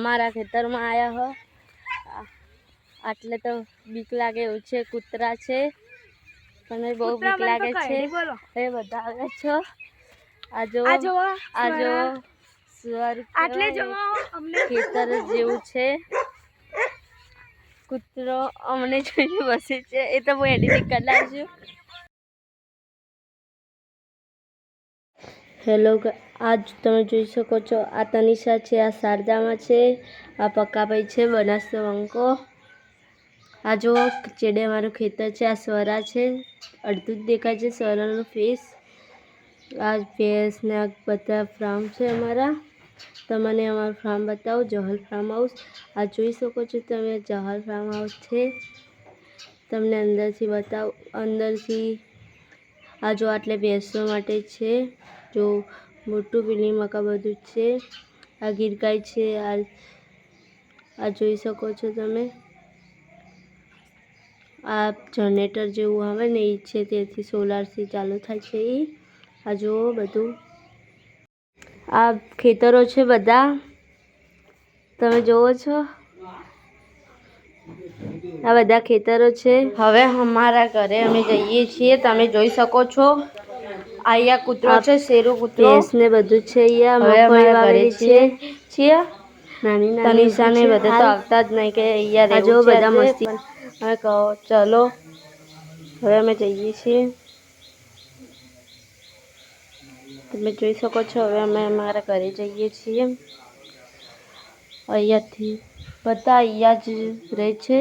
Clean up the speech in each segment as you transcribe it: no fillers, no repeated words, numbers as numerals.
અમારા ખેતરમાં આવ્યા હો। આટલે તો બીક લાગે એવું છે, કૂતરા છે પણ બહુ બીક લાગે છે। એ બધા આવે છો આ જો સુવર આટલે જો અમને ખેતર જેવું છે। કૂતરો અમને જોઈને બસે છે, એ તો હું એડિટિંગ કરી નાખું। હેલો, આજ તમે જોઈ શકો છો આ તનિષા છે, આ શારદામાં છે, આ પક્કાભાઈ છે, બનાસનો બંકો। આ જો ચેડે અમારું ખેતર છે, આ સ્વરા છે, અડધું જ દેખાય છે સ્વરાનો ફેસ। આ ભેંસ ને આ બધા ફાર્મ છે અમારા। તમને અમારું ફાર્મ બતાવું, જહલ ફાર્મ હાઉસ। આ જોઈ શકો છો તમે, જહલ ફાર્મ હાઉસ છે। તમને અંદરથી બતાવું, અંદરથી આ જો આટલે ભેંસો માટે છે, જો મોટું બિલ્ડિંગ મકા બધું છે। આ ગીર ગાય છે, આ જોઈ શકો છો તમે। આ જનરેટર જેવું આવે ને એ છે, તેથી સોલારથી ચાલુ થાય છે એ। આ જુઓ બધું, આ ખેતરો છે બધા, તમે જોવો છો આ બધા ખેતરો છે। હવે અમારા ઘરે અમે જઈએ છીએ, તમે જોઈ શકો છો। અહીંયા કૂતરો છે, શેરુ કૂતરો, ભેંસ ને બધું છે। અહીંયા મગફળી વાવેલી છે, નાની તનિષાને બધા તો આવતા જ નહીં કે અહીંયા રહેવું છે બધા મસ્તી। હવે કહો ચલો, હવે અમે જઈએ છીએ, તમે જોઈ શકો છો। હવે અમે અમારા ઘરે જઈએ છીએ। અહીંયાથી બધા અહીંયા જ રહે છે,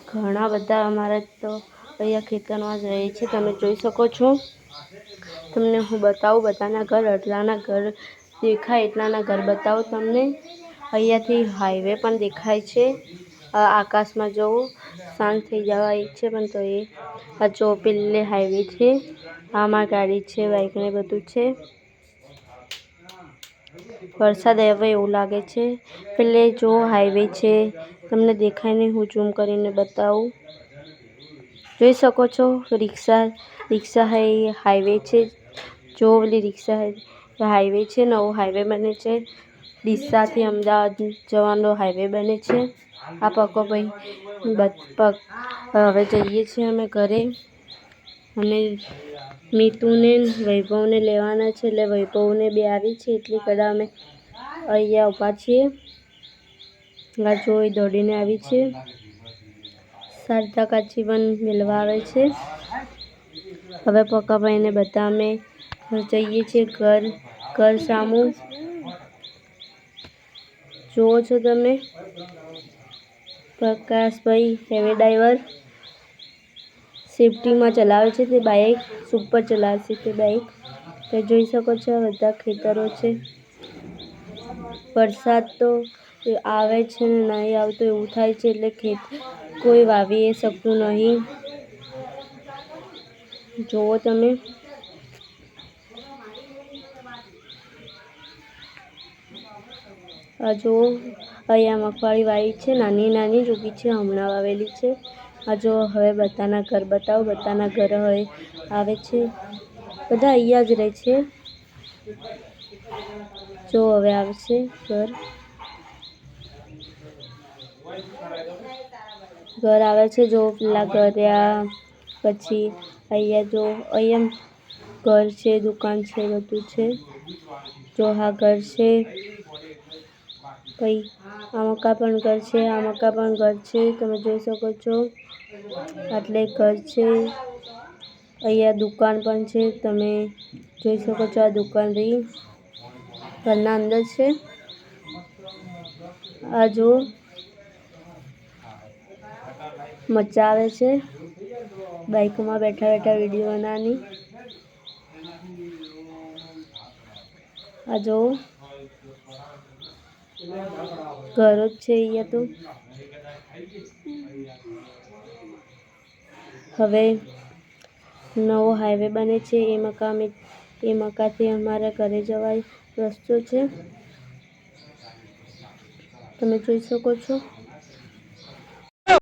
ઘણા બધા અમારા તો અહીંયા ખેતરમાં જ રહે છે, તમે જોઈ શકો છો। તમને હું બતાવું બધાના ઘર, એટલાના ઘર દેખાય એટલાના ઘર બતાવું તમને। અહીંયાથી હાઈવે પણ દેખાય છે। આકાશમાં જવું શાંત થઈ જવા એક છે, પણ તો એ આ જો પેલે હાઈવે છે, આમાં ગાડી છે, બાઈક ને બધું છે। વરસાદ આવે એવું લાગે છે। પેલે જો હાઈવે છે, તમને દેખાય નહીં, હું ઝૂમ કરીને બતાવું, જોઈ શકો છો। રિક્ષા હાઈવે છે, જો પેલી રિક્ષા હાઈવે છે, નવો હાઈવે બને છે। ડીસાથી અમદાવાદ જવાનો હાઈવે બને છે। આ પક્કો ભાઈ હવે જઈએ છીએ અમે ઘરે, અને મીતુને વૈભવને લેવાના છે, એટલે વૈભવને બે આવી છે, એટલી કડા અમે અહીંયા ઊભા છીએ। આ જોઈ દોડીને આવી છે, શારદા કાચી પણ મેળવા આવે છે। હવે પક્કાભાઈને બધા અમે જઈએ છીએ ઘર સામું, જુઓ છો તમે। પ્રકાશભાઈ હેવી ડ્રાઈવર સેફટીમાં ચલાવે છે, તે બાઇક સુપર ચલાવે છે તે બાઇક, તો જોઈ શકો છો। બધા ખેતરો છે, વરસાદ તો આવે છે ને નહીં આવતો એવું થાય છે, એટલે કોઈ વાવી શકતું નહીં, જુઓ તમે। આ જુઓ અહીંયા મગફળી વાવી છે, નાની નાની જોગી છે, હમણાં વાવેલી છે। આ જો હવે બધાના ઘર બતાવો, બધાના ઘર હવે આવે છે, બધા અહીંયા જ રહે છે, જો હવે આવશે ઘર આવે છે, જો પેલા ઘર પછી અહીંયા જો અહીંયા ઘર છે, દુકાન છે, બધું છે, જો હા ઘર છે, પછી આ મકા પણ ઘર છે, આ મકા પણ ઘર છે, તમે જોઈ શકો છો। આટલે ઘર છે, અહીંયા દુકાન પણ છે, તમે જોઈ શકો છો। આ દુકાન રહી ઘરના અંદર છે। આ જો મજા આવે છે બાઇકમાં બેઠા બેઠા વિડીયો બનાવવાની। આ જો ઘરો જ છે અહીંયા તો। હવે નવો હાઈવે બને છે, એ મકાથી અમારા ઘરે જવાય રસ્તો છે, તમે જોઈ શકો છો।